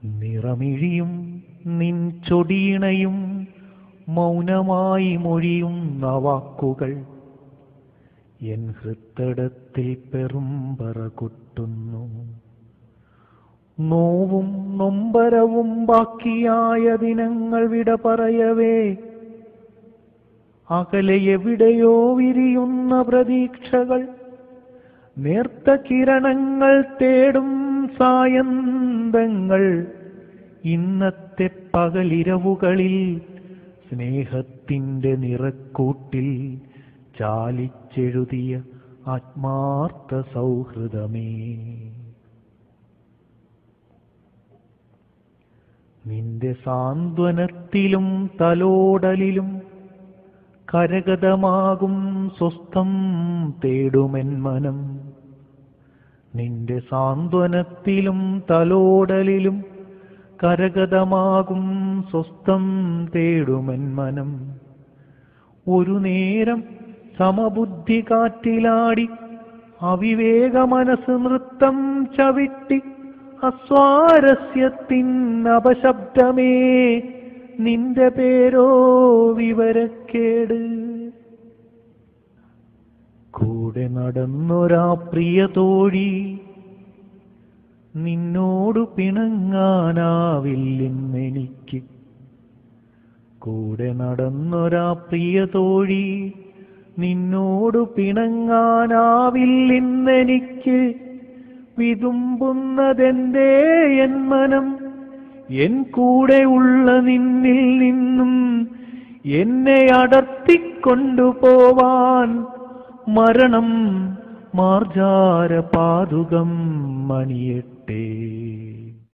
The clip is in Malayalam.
നിറമിഴിയും നിൻ ചൊടിയിണയും മൗനമായി മൊഴിയുന്ന വാക്കുകൾ എൻ ഹൃത്തടത്തിൽ പെറുമ്പറ കൊട്ടുന്നു. നോവും നൊമ്പരവും ബാക്കിയായ ദിനങ്ങൾ വിട പറയവേ അകലെ എവിടെയോ വിരിയുന്ന പ്രതീക്ഷകൾ നേർത്ത കിരണങ്ങൾ തേടും സായന്തങ്ങൾ ഇന്നത്തെ പകലിരവുകളിൽ സ്നേഹത്തിൻ്റെ നിറക്കൂട്ടിൽ ചാലിച്ചെഴുതിയ ആത്മാർത്ഥ സൗഹൃദമേ. നിന്റെ സാന്ത്വനത്തിലും തലോടലിലും കരഗതമാകും സ്വസ്ഥം തേടുമെൻ മനം. നിന്റെ സാന്ത്വനത്തിലും തലോടലിലും കരഗതമാകും സ്വസ്ഥം തേടുമെൻ മനം. ഒരു നേരം സമബുദ്ധി കാറ്റിലാടി അവിവേക മനസ്സ് നൃത്തം ചവിട്ടി അസ്വാരസ്യത്തിൻ അപശബ്ദമേ നിന്റെ പേരോ വിവരക്കേട്. കൂടെ നടന്നൊരാ പ്രിയ തോഴി നിന്നോടു പിണങ്ങാനാവില്ലെന്നെനിക്ക്. കൂടെ നടന്നൊരാ പ്രിയ തോഴി നിന്നോടു പിണങ്ങാനാവില്ലെന്നെനിക്ക്. വിതുമ്പുന്നതെന്തേ എൻ മനം എൻ കൂടെയുള്ള നിന്നിൽ നിന്നും എന്നെ അടർത്തിക്കൊണ്ടുപോവാൻ. മരണം മാർജാര പാതുകം മണിയട്ടെ.